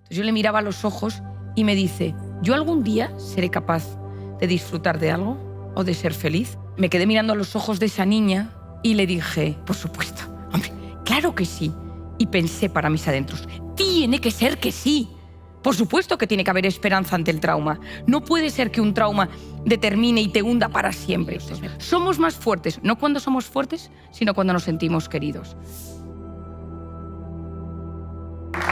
Entonces yo le miraba a los ojos y me dice, ¿yo algún día seré capaz de disfrutar de algo o de ser feliz? Me quedé mirando a los ojos de esa niña y le dije, por supuesto, hombre, claro que sí. Y pensé para mis adentros, tiene que ser que sí. Por supuesto que tiene que haber esperanza ante el trauma. No puede ser que un trauma determine y te hunda para siempre. Somos más fuertes, no cuando somos fuertes, sino cuando nos sentimos queridos.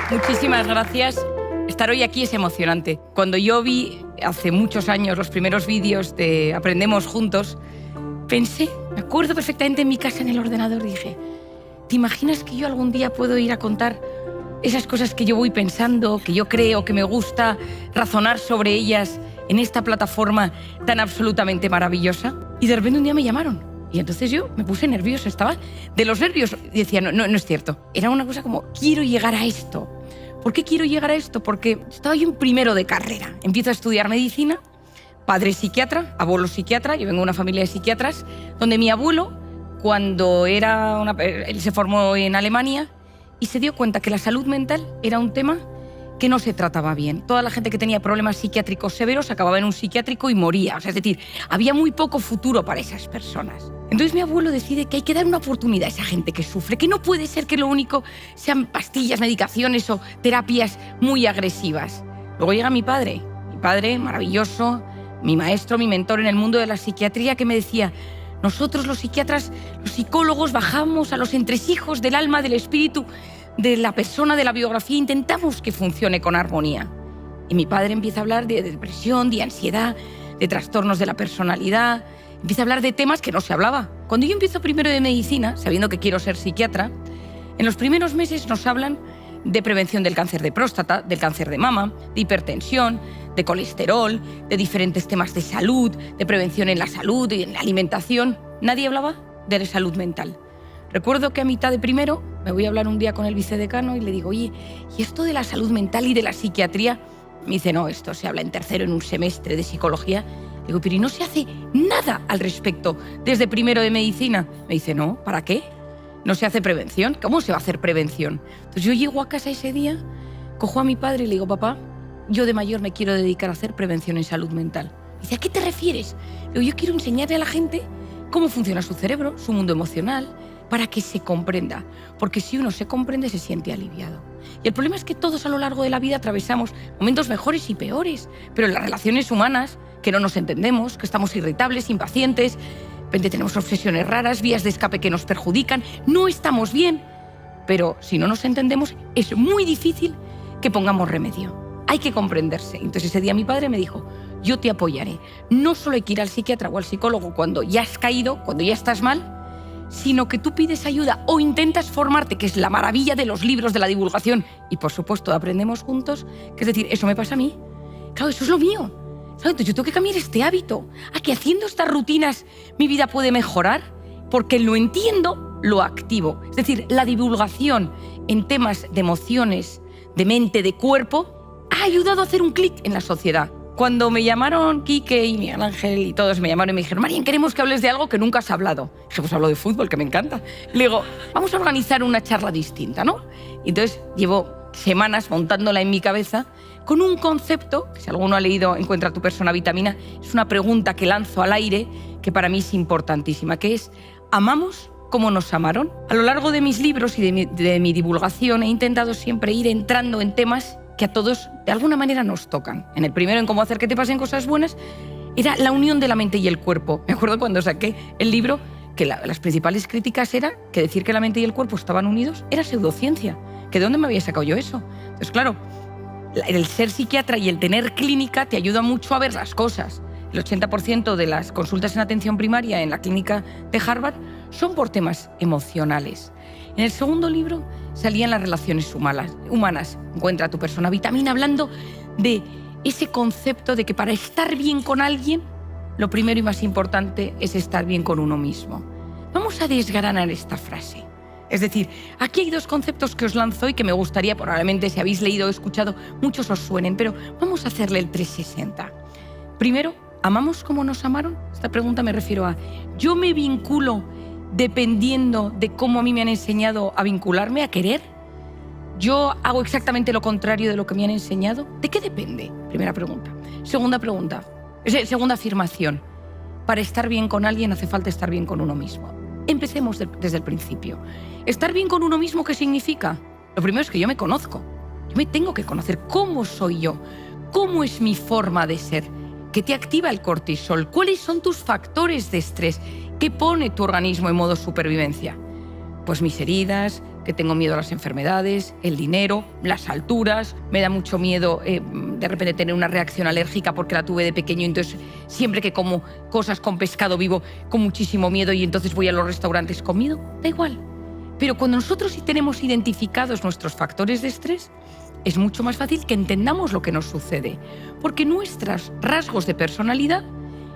Muchísimas gracias. Estar hoy aquí es emocionante. Cuando yo vi hace muchos años los primeros vídeos de Aprendemos Juntos, pensé, me acuerdo perfectamente en mi casa en el ordenador, dije, ¿te imaginas que yo algún día puedo ir a contar esas cosas que yo voy pensando, que yo creo, que me gusta razonar sobre ellas en esta plataforma tan absolutamente maravillosa? Y de repente un día me llamaron. Y entonces yo me puse nerviosa, estaba de los nervios. Y decía, no es cierto. Era una cosa como, quiero llegar a esto. ¿Por qué quiero llegar a esto? Porque estaba yo en primero de carrera. Empiezo a estudiar medicina, padre psiquiatra, abuelo psiquiatra, yo vengo de una familia de psiquiatras, donde mi abuelo, cuando él se formó en Alemania, y se dio cuenta que la salud mental era un tema que no se trataba bien. Toda la gente que tenía problemas psiquiátricos severos acababa en un psiquiátrico y moría. O sea, es decir, había muy poco futuro para esas personas. Entonces mi abuelo decide que hay que dar una oportunidad a esa gente que sufre, que no puede ser que lo único sean pastillas, medicaciones o terapias muy agresivas. Luego llega mi padre maravilloso, mi maestro, mi mentor en el mundo de la psiquiatría, que me decía, nosotros los psiquiatras, los psicólogos, bajamos a los entresijos del alma, del espíritu, de la persona, de la biografía, intentamos que funcione con armonía. Y mi padre empieza a hablar de depresión, de ansiedad, de trastornos de la personalidad, empieza a hablar de temas que no se hablaba. Cuando yo empiezo primero de medicina, sabiendo que quiero ser psiquiatra, en los primeros meses nos hablan de prevención del cáncer de próstata, del cáncer de mama, de hipertensión, de colesterol, de diferentes temas de salud, de prevención en la salud y en la alimentación. Nadie hablaba de la salud mental. Recuerdo que a mitad de primero me voy a hablar un día con el vicedecano y le digo, oye, ¿y esto de la salud mental y de la psiquiatría? Me dice, no, esto se habla en tercero en un semestre de psicología. Le digo, pero ¿y no se hace nada al respecto desde primero de medicina? Me dice, no, ¿para qué? ¿No se hace prevención? ¿Cómo se va a hacer prevención? Entonces yo llego a casa ese día, cojo a mi padre y le digo, papá, yo de mayor me quiero dedicar a hacer prevención en salud mental. Dice, ¿a qué te refieres? Le digo, yo quiero enseñarle a la gente cómo funciona su cerebro, su mundo emocional, para que se comprenda. Porque si uno se comprende, se siente aliviado. Y el problema es que todos a lo largo de la vida atravesamos momentos mejores y peores, pero en las relaciones humanas, que no nos entendemos, que estamos irritables, impacientes, de repente tenemos obsesiones raras, vías de escape que nos perjudican, no estamos bien. Pero si no nos entendemos, es muy difícil que pongamos remedio. Hay que comprenderse. Entonces ese día mi padre me dijo, yo te apoyaré. No solo hay que ir al psiquiatra o al psicólogo cuando ya has caído, cuando ya estás mal, sino que tú pides ayuda o intentas formarte, que es la maravilla de los libros, de la divulgación y, por supuesto, Aprendemos Juntos, que es decir, eso me pasa a mí. Claro, eso es lo mío. ¿Sabes? Entonces yo tengo que cambiar este hábito. ¿A que haciendo estas rutinas mi vida puede mejorar? Porque lo entiendo, lo activo. Es decir, la divulgación en temas de emociones, de mente, de cuerpo, ha ayudado a hacer un clic en la sociedad. Cuando me llamaron Quique y Miguel Ángel y todos me llamaron y me dijeron, Marian, queremos que hables de algo que nunca has hablado. Dije, pues hablo de fútbol, que me encanta. Le digo, vamos a organizar una charla distinta, ¿no? Y entonces llevo semanas montándola en mi cabeza con un concepto, que si alguno ha leído Encuentra tu persona vitamina, es una pregunta que lanzo al aire que para mí es importantísima, que es, ¿amamos como nos amaron? A lo largo de mis libros y de mi divulgación he intentado siempre ir entrando en temas que a todos de alguna manera nos tocan. En el primero, en cómo hacer que te pasen cosas buenas, era la unión de la mente y el cuerpo. Me acuerdo cuando saqué el libro que las principales críticas era que decir que la mente y el cuerpo estaban unidos era pseudociencia. ¿Que de dónde me había sacado yo eso? Entonces, claro, el ser psiquiatra y el tener clínica te ayuda mucho a ver las cosas. El 80% de las consultas en atención primaria en la clínica de Harvard son por temas emocionales. En el segundo libro salían las relaciones humanas. Encuentra tu persona vitamina, hablando de ese concepto de que para estar bien con alguien, lo primero y más importante es estar bien con uno mismo. Vamos a desgranar esta frase. Es decir, aquí hay dos conceptos que os lanzo y que me gustaría, probablemente si habéis leído o escuchado, muchos os suenen, pero vamos a hacerle el 360. Primero, ¿amamos como nos amaron? Esta pregunta me refiero a, ¿yo me vinculo dependiendo de cómo a mí me han enseñado a vincularme, a querer? ¿Yo hago exactamente lo contrario de lo que me han enseñado? ¿De qué depende? Primera pregunta. Segunda afirmación. Para estar bien con alguien hace falta estar bien con uno mismo. Empecemos desde el principio. ¿Estar bien con uno mismo qué significa? Lo primero es que yo me conozco. Yo me tengo que conocer. ¿Cómo soy yo? ¿Cómo es mi forma de ser? ¿Qué te activa el cortisol? ¿Cuáles son tus factores de estrés? ¿Qué pone tu organismo en modo supervivencia? Pues mis heridas, que tengo miedo a las enfermedades, el dinero, las alturas, me da mucho miedo de repente tener una reacción alérgica porque la tuve de pequeño, entonces siempre que como cosas con pescado vivo con muchísimo miedo y entonces voy a los restaurantes con miedo, da igual. Pero cuando nosotros sí tenemos identificados nuestros factores de estrés, es mucho más fácil que entendamos lo que nos sucede, porque nuestros rasgos de personalidad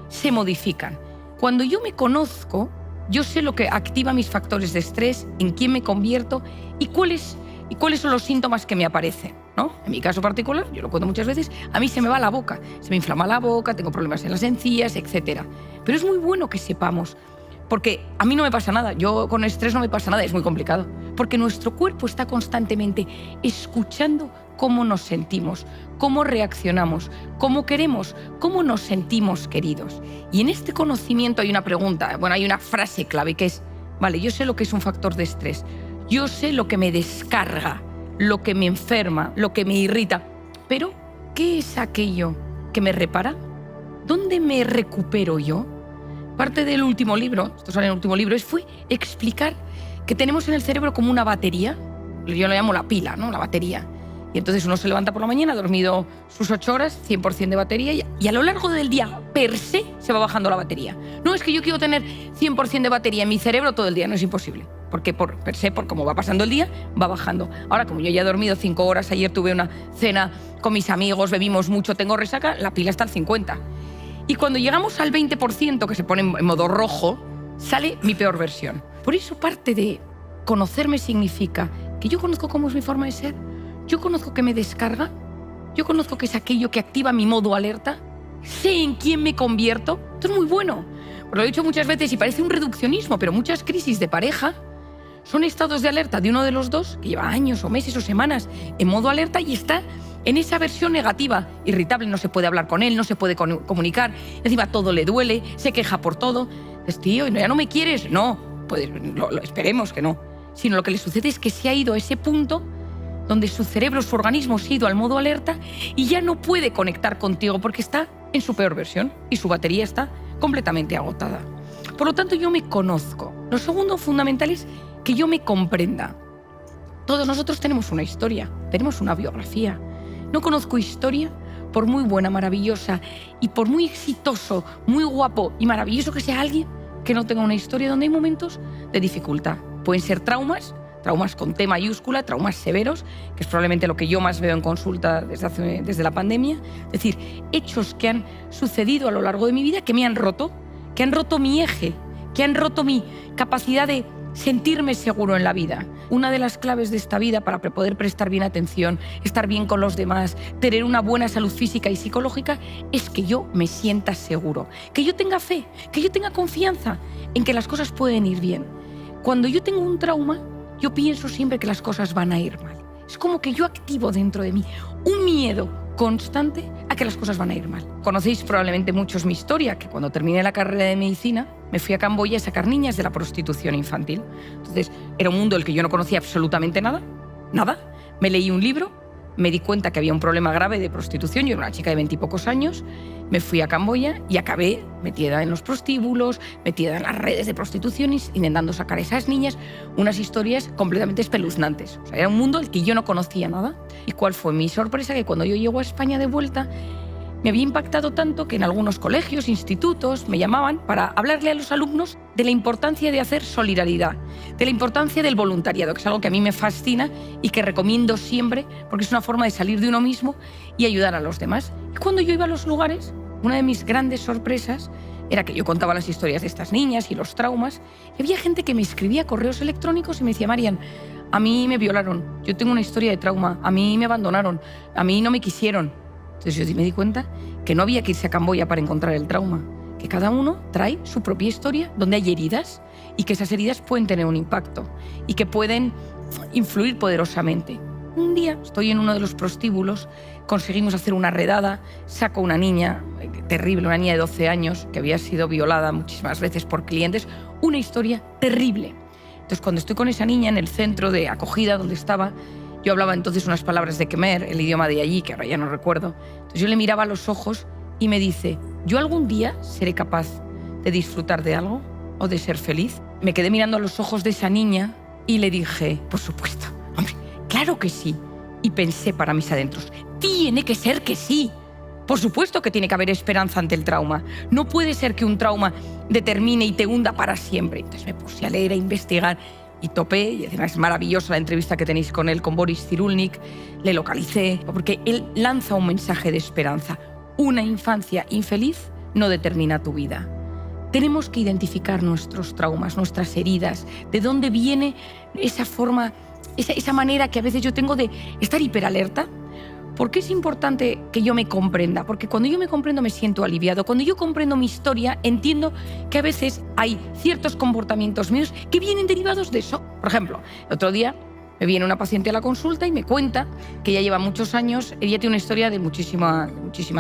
se modifican. Cuando yo me conozco, yo sé lo que activa mis factores de estrés, en quién me convierto y cuáles son los síntomas que me aparecen, ¿no? En mi caso particular, yo lo cuento muchas veces, a mí se me va la boca, se me inflama la boca, tengo problemas en las encías, etc. Pero es muy bueno que sepamos, porque a mí no me pasa nada, yo con estrés no me pasa nada, es muy complicado, porque nuestro cuerpo está constantemente escuchando cómo nos sentimos, cómo reaccionamos, cómo queremos, cómo nos sentimos queridos. Y en este conocimiento hay una pregunta, hay una frase clave que es, vale, yo sé lo que es un factor de estrés, yo sé lo que me descarga, lo que me enferma, lo que me irrita, pero ¿qué es aquello que me repara? ¿Dónde me recupero yo? Parte del último libro, esto sale en el último libro, fue explicar que tenemos en el cerebro como una batería, yo lo llamo la pila, ¿no? La batería. Y entonces uno se levanta por la mañana, ha dormido sus 8 horas, 100% de batería, y a lo largo del día, per se, se va bajando la batería. No es que yo quiero tener 100% de batería en mi cerebro todo el día, no es imposible. Porque per se, por cómo va pasando el día, va bajando. Ahora, como yo ya he dormido 5 horas, ayer tuve una cena con mis amigos, bebimos mucho, tengo resaca, la pila está al 50%. Y cuando llegamos al 20%, que se pone en modo rojo, sale mi peor versión. Por eso parte de conocerme significa que yo conozco cómo es mi forma de ser, yo conozco que me descarga, yo conozco que es aquello que activa mi modo alerta, sé en quién me convierto. Esto es muy bueno. Lo he dicho muchas veces y parece un reduccionismo, pero muchas crisis de pareja son estados de alerta de uno de los dos que lleva años o meses o semanas en modo alerta y está en esa versión negativa, irritable, no se puede hablar con él, no se puede comunicar, encima todo le duele, se queja por todo. Dices, tío, ¿ya no me quieres? No, pues esperemos que no. Sino lo que le sucede es que se ha ido a ese punto donde su cerebro, su organismo se ha ido al modo alerta y ya no puede conectar contigo porque está en su peor versión y su batería está completamente agotada. Por lo tanto, yo me conozco. Lo segundo fundamental es que yo me comprenda. Todos nosotros tenemos una historia, tenemos una biografía. No conozco historia, por muy buena, maravillosa y por muy exitoso, muy guapo y maravilloso que sea alguien, que no tenga una historia donde hay momentos de dificultad. Pueden ser traumas con T mayúscula, traumas severos, que es probablemente lo que yo más veo en consulta desde la pandemia. Es decir, hechos que han sucedido a lo largo de mi vida que me han roto mi eje, que han roto mi capacidad de sentirme seguro en la vida. Una de las claves de esta vida para poder prestar bien atención, estar bien con los demás, tener una buena salud física y psicológica, es que yo me sienta seguro, que yo tenga fe, que yo tenga confianza en que las cosas pueden ir bien. Cuando yo tengo un trauma, yo pienso siempre que las cosas van a ir mal. Es como que yo activo dentro de mí un miedo constante a que las cosas van a ir mal. Conocéis probablemente muchos mi historia, que cuando terminé la carrera de medicina me fui a Camboya a sacar niñas de la prostitución infantil. Entonces, era un mundo del que yo no conocía absolutamente nada. Me leí un libro, me di cuenta que había un problema grave de prostitución. Yo era una chica de 20 y pocos años, me fui a Camboya y acabé metida en los prostíbulos, metida en las redes de prostitución, intentando sacar a esas niñas, unas historias completamente espeluznantes. O sea, era un mundo del que yo no conocía nada. ¿Y cuál fue mi sorpresa? Que cuando yo llego a España de vuelta, me había impactado tanto que en algunos colegios, institutos, me llamaban para hablarle a los alumnos de la importancia de hacer solidaridad, de la importancia del voluntariado, que es algo que a mí me fascina y que recomiendo siempre porque es una forma de salir de uno mismo y ayudar a los demás. Y cuando yo iba a los lugares, una de mis grandes sorpresas era que yo contaba las historias de estas niñas y los traumas, y había gente que me escribía correos electrónicos y me decía, Marian, a mí me violaron, yo tengo una historia de trauma, a mí me abandonaron, a mí no me quisieron. Entonces yo me di cuenta que no había que irse a Camboya para encontrar el trauma, que cada uno trae su propia historia donde hay heridas y que esas heridas pueden tener un impacto y que pueden influir poderosamente. Un día estoy en uno de los prostíbulos, conseguimos hacer una redada, saco a una niña terrible, una niña de 12 años que había sido violada muchísimas veces por clientes, una historia terrible. Entonces, cuando estoy con esa niña en el centro de acogida donde estaba, yo hablaba entonces unas palabras de Khmer, el idioma de allí, que ahora ya no recuerdo. Entonces yo le miraba a los ojos y me dice, ¿yo algún día seré capaz de disfrutar de algo o de ser feliz? Me quedé mirando a los ojos de esa niña y le dije, por supuesto, hombre, claro que sí. Y pensé para mis adentros, tiene que ser que sí. Por supuesto que tiene que haber esperanza ante el trauma. No puede ser que un trauma determine y te hunda para siempre. Entonces me puse a leer, a investigar y topé, y además es maravillosa la entrevista que tenéis con él, con Boris Cyrulnik, le localicé, porque él lanza un mensaje de esperanza. Una infancia infeliz no determina tu vida. Tenemos que identificar nuestros traumas, nuestras heridas, de dónde viene esa forma, esa manera que a veces yo tengo de estar hiperalerta. ¿Por qué es importante que yo me comprenda? Porque cuando yo me comprendo me siento aliviado. Cuando yo comprendo mi historia, entiendo que a veces hay ciertos comportamientos míos que vienen derivados de eso. Por ejemplo, el otro día me viene una paciente a la consulta y me cuenta que ya lleva muchos años, ella tiene una historia de muchísima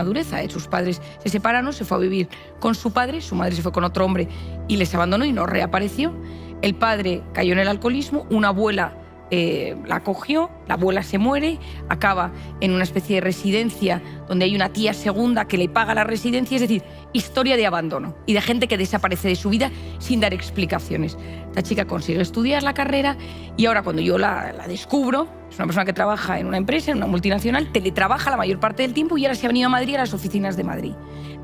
dureza. Sus padres se separaron, se fue a vivir con su padre, su madre se fue con otro hombre y les abandonó y no reapareció. El padre cayó en el alcoholismo, una abuela la acogió, la abuela se muere, acaba en una especie de residencia donde hay una tía segunda que le paga la residencia, es decir, historia de abandono y de gente que desaparece de su vida sin dar explicaciones. Esta chica consigue estudiar la carrera y ahora cuando yo la descubro, es una persona que trabaja en una empresa, en una multinacional, teletrabaja la mayor parte del tiempo y ahora se ha venido a Madrid, a las oficinas de Madrid.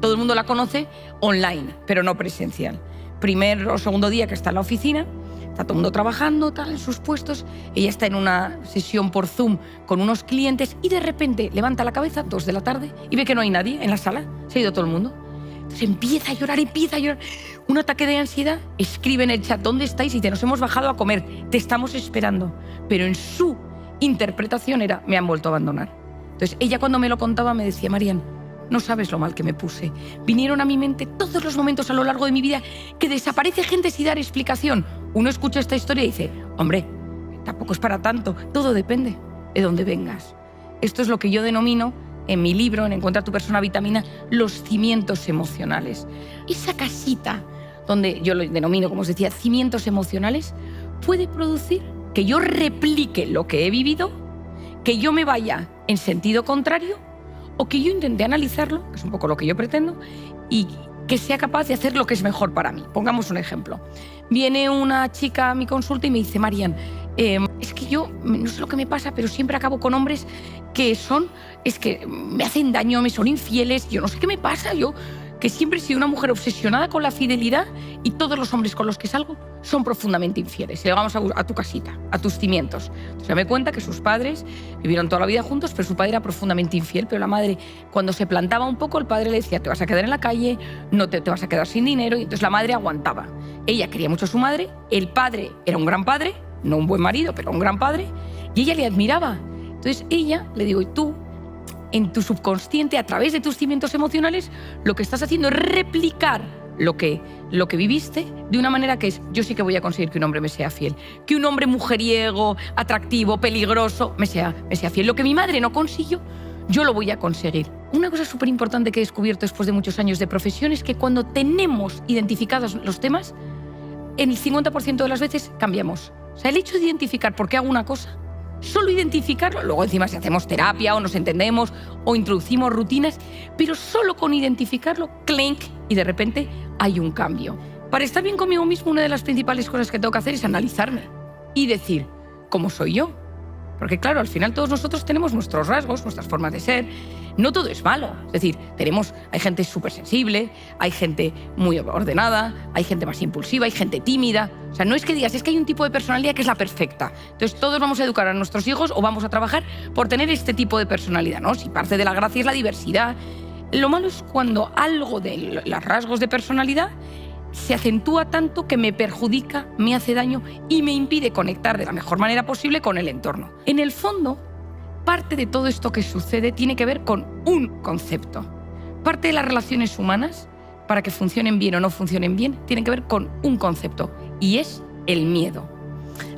Todo el mundo la conoce online, pero no presencial. Primer o segundo día que está en la oficina, está todo el mundo trabajando, tal, en sus puestos. Ella está en una sesión por Zoom con unos clientes y de repente levanta la cabeza, 2 de la tarde, y ve que no hay nadie en la sala. Se ha ido todo el mundo. Entonces empieza a llorar. Un ataque de ansiedad. Escribe en el chat, ¿dónde estáis? Y dice, nos hemos bajado a comer, te estamos esperando. Pero en su interpretación era, me han vuelto a abandonar. Entonces ella cuando me lo contaba me decía, Marian, no sabes lo mal que me puse. Vinieron a mi mente todos los momentos a lo largo de mi vida que desaparece gente sin dar explicación. Uno escucha esta historia y dice, hombre, tampoco es para tanto, todo depende de dónde vengas. Esto es lo que yo denomino en mi libro, en Encuentra tu persona vitamina, los cimientos emocionales. Esa casita, donde yo lo denomino, como os decía, cimientos emocionales, puede producir que yo replique lo que he vivido, que yo me vaya en sentido contrario o que yo intente analizarlo, que es un poco lo que yo pretendo, y que sea capaz de hacer lo que es mejor para mí. Pongamos un ejemplo. Viene una chica a mi consulta y me dice, Marian, es que yo no sé lo que me pasa, pero siempre acabo con hombres que me hacen daño, me son infieles, yo no sé qué me pasa, yo que siempre he sido una mujer obsesionada con la fidelidad y todos los hombres con los que salgo son profundamente infieles. Y llegamos a tu casita, a tus cimientos. Entonces me cuenta que sus padres vivieron toda la vida juntos, pero su padre era profundamente infiel, pero la madre, cuando se plantaba un poco, el padre le decía, te vas a quedar en la calle, no te vas a quedar sin dinero, y entonces la madre aguantaba. Ella quería mucho a su madre, el padre era un gran padre, no un buen marido, pero un gran padre, y ella le admiraba. Entonces ella, le digo, y tú, en tu subconsciente, a través de tus cimientos emocionales, lo que estás haciendo es replicar lo que viviste de una manera que es, yo sí que voy a conseguir que un hombre me sea fiel, que un hombre mujeriego, atractivo, peligroso, me sea fiel. Lo que mi madre no consiguió, yo lo voy a conseguir. Una cosa súper importante que he descubierto después de muchos años de profesión es que cuando tenemos identificados los temas, en el 50% de las veces cambiamos. O sea, el hecho de identificar por qué hago una cosa, solo identificarlo, luego encima si hacemos terapia o nos entendemos o introducimos rutinas, pero solo con identificarlo, clink, y de repente hay un cambio. Para estar bien conmigo mismo, una de las principales cosas que tengo que hacer es analizarme y decir, ¿cómo soy yo? Porque claro, al final todos nosotros tenemos nuestros rasgos, nuestras formas de ser. No todo es malo. Es decir, hay gente súper sensible, hay gente muy ordenada, hay gente más impulsiva, hay gente tímida. O sea, no es que digas, es que hay un tipo de personalidad que es la perfecta. Entonces todos vamos a educar a nuestros hijos o vamos a trabajar por tener este tipo de personalidad, ¿no? Si parte de la gracia es la diversidad. Lo malo es cuando algo de los rasgos de personalidad se acentúa tanto que me perjudica, me hace daño y me impide conectar de la mejor manera posible con el entorno. En el fondo, parte de todo esto que sucede tiene que ver con un concepto. Parte de las relaciones humanas, para que funcionen bien o no funcionen bien, tienen que ver con un concepto, y es el miedo.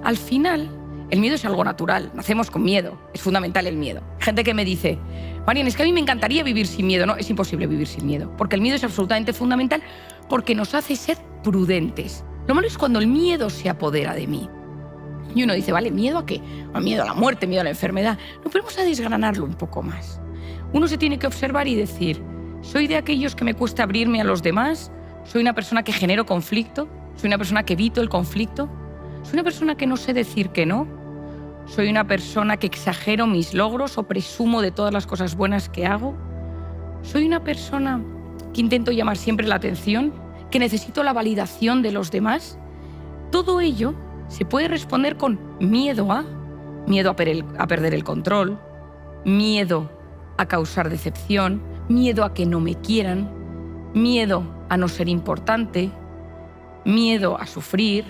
Al final, El miedo es algo natural, nacemos con miedo, es fundamental el miedo. Gente que me dice, Marian, es que a mí me encantaría vivir sin miedo. No, es imposible vivir sin miedo, porque el miedo es absolutamente fundamental porque nos hace ser prudentes. Lo malo es cuando el miedo se apodera de mí. Y uno dice, vale, ¿miedo a qué? Miedo a la muerte, miedo a la enfermedad. No, pero vamos a desgranarlo un poco más. Uno se tiene que observar y decir, ¿soy de aquellos que me cuesta abrirme a los demás? ¿Soy una persona que genero conflicto? ¿Soy una persona que evito el conflicto? ¿Soy una persona que no sé decir que no? ¿Soy una persona que exagero mis logros o presumo de todas las cosas buenas que hago? ¿Soy una persona que intento llamar siempre la atención? ¿Que necesito la validación de los demás? Todo ello se puede responder con miedo a perder el control, miedo a causar decepción, miedo a que no me quieran, miedo a no ser importante, miedo a sufrir.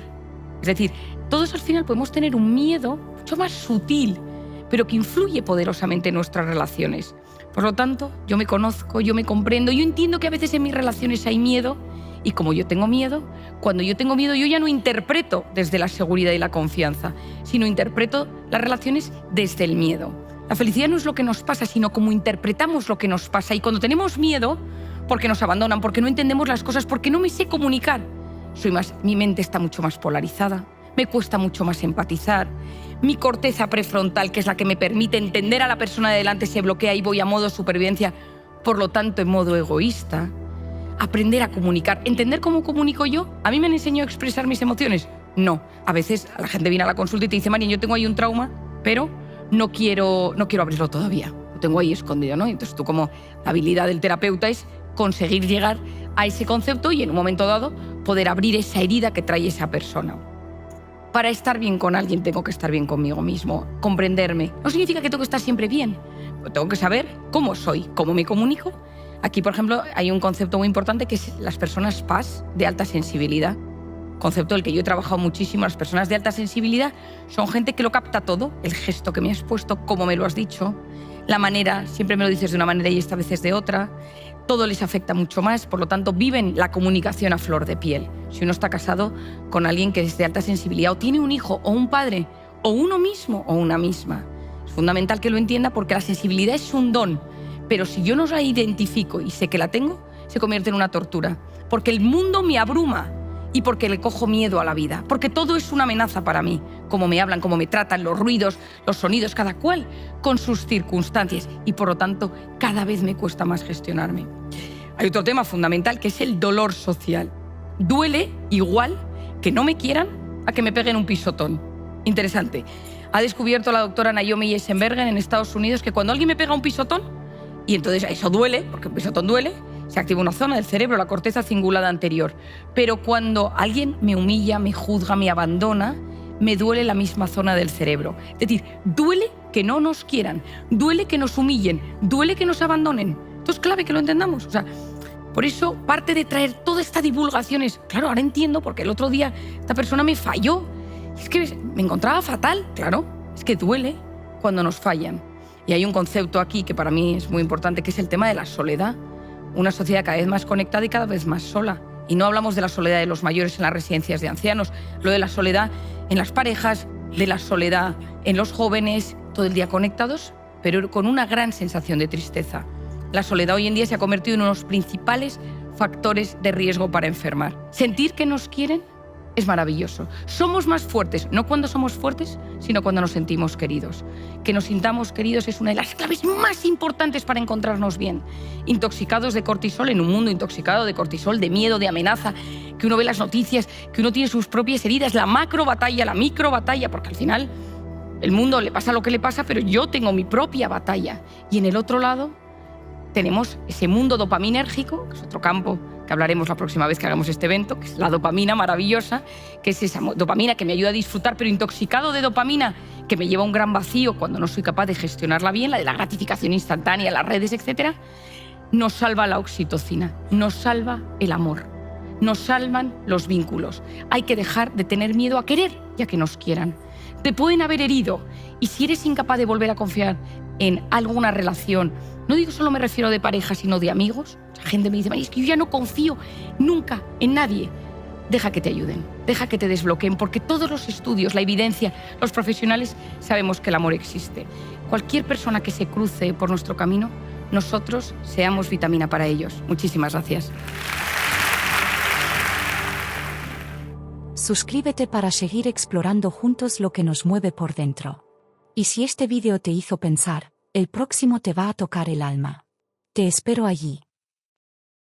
Es decir, todos al final podemos tener un miedo mucho más sutil, pero que influye poderosamente en nuestras relaciones. Por lo tanto, yo me conozco, yo me comprendo, yo entiendo que a veces en mis relaciones hay miedo y como yo tengo miedo, cuando yo tengo miedo yo ya no interpreto desde la seguridad y la confianza, sino interpreto las relaciones desde el miedo. La felicidad no es lo que nos pasa, sino cómo interpretamos lo que nos pasa. Y cuando tenemos miedo, porque nos abandonan, porque no entendemos las cosas, porque no me sé comunicar, mi mente está mucho más polarizada, me cuesta mucho más empatizar, mi corteza prefrontal, que es la que me permite entender a la persona de delante, se bloquea y voy a modo supervivencia, por lo tanto en modo egoísta. Aprender a comunicar, entender cómo comunico yo. ¿A mí me han enseñado a expresar mis emociones? No. A veces la gente viene a la consulta y te dice, Marian, yo tengo ahí un trauma, pero no quiero abrirlo todavía. Lo tengo ahí escondido, ¿no? Entonces tú, como la habilidad del terapeuta es conseguir llegar a ese concepto y en un momento dado poder abrir esa herida que trae esa persona. Para estar bien con alguien tengo que estar bien conmigo mismo, comprenderme. No significa que tengo que estar siempre bien. Tengo que saber cómo soy, cómo me comunico. Aquí, por ejemplo, hay un concepto muy importante que es las personas PAS de alta sensibilidad. Concepto del que yo he trabajado muchísimo. Las personas de alta sensibilidad son gente que lo capta todo. El gesto que me has puesto, cómo me lo has dicho, la manera, siempre me lo dices de una manera y esta vez es de otra. Todo les afecta mucho más, por lo tanto viven la comunicación a flor de piel. Si uno está casado con alguien que es de alta sensibilidad o tiene un hijo o un padre o uno mismo o una misma, es fundamental que lo entienda porque la sensibilidad es un don, pero si yo no la identifico y sé que la tengo, se convierte en una tortura, porque el mundo me abruma y porque le cojo miedo a la vida, porque todo es una amenaza para mí, cómo me hablan, cómo me tratan, los ruidos, los sonidos, cada cual con sus circunstancias y por lo tanto cada vez me cuesta más gestionarme. Hay otro tema fundamental que es el dolor social. Duele igual que no me quieran a que me peguen un pisotón. Interesante. Ha descubierto la doctora Naomi Eisenberger en Estados Unidos que cuando alguien me pega un pisotón, y entonces eso duele, porque un pisotón duele, se activa una zona del cerebro, la corteza cingulada anterior. Pero cuando alguien me humilla, me juzga, me abandona, me duele la misma zona del cerebro. Es decir, duele que no nos quieran, duele que nos humillen, duele que nos abandonen. Esto es clave que lo entendamos. O sea, por eso parte de traer toda esta divulgación es, claro, ahora entiendo, porque el otro día esta persona me falló. Es que me encontraba fatal, claro, es que duele cuando nos fallan. Y hay un concepto aquí que para mí es muy importante, que es el tema de la soledad. Una sociedad cada vez más conectada y cada vez más sola. Y no hablamos de la soledad de los mayores en las residencias de ancianos, lo de la soledad en las parejas, de la soledad en los jóvenes, todo el día conectados, pero con una gran sensación de tristeza. La soledad hoy en día se ha convertido en uno de los principales factores de riesgo para enfermar. Sentir que nos quieren es maravilloso. Somos más fuertes, no cuando somos fuertes, sino cuando nos sentimos queridos. Que nos sintamos queridos es una de las claves más importantes para encontrarnos bien. Intoxicados de cortisol, en un mundo intoxicado de cortisol, de miedo, de amenaza, que uno ve las noticias, que uno tiene sus propias heridas, la macro batalla, la micro batalla, porque al final el mundo le pasa lo que le pasa, pero yo tengo mi propia batalla. Y en el otro lado tenemos ese mundo dopaminérgico, que es otro campo que hablaremos la próxima vez que hagamos este evento, que es la dopamina maravillosa, que es esa dopamina que me ayuda a disfrutar, pero intoxicado de dopamina que me lleva a un gran vacío cuando no soy capaz de gestionarla bien, la de la gratificación instantánea, las redes, etc. Nos salva la oxitocina, nos salva el amor, nos salvan los vínculos. Hay que dejar de tener miedo a querer y a que nos quieran. Te pueden haber herido y si eres incapaz de volver a confiar en alguna relación, no digo solo me refiero de pareja, sino de amigos. La gente me dice, es que yo ya no confío nunca en nadie. deja que te ayuden, deja que te desbloqueen, porque todos los estudios, la evidencia, los profesionales sabemos que el amor existe. Cualquier persona que se cruce por nuestro camino, nosotros seamos vitamina para ellos. Muchísimas gracias. Suscríbete para seguir explorando juntos lo que nos mueve por dentro. Y si este vídeo te hizo pensar, el próximo te va a tocar el alma. Te espero allí.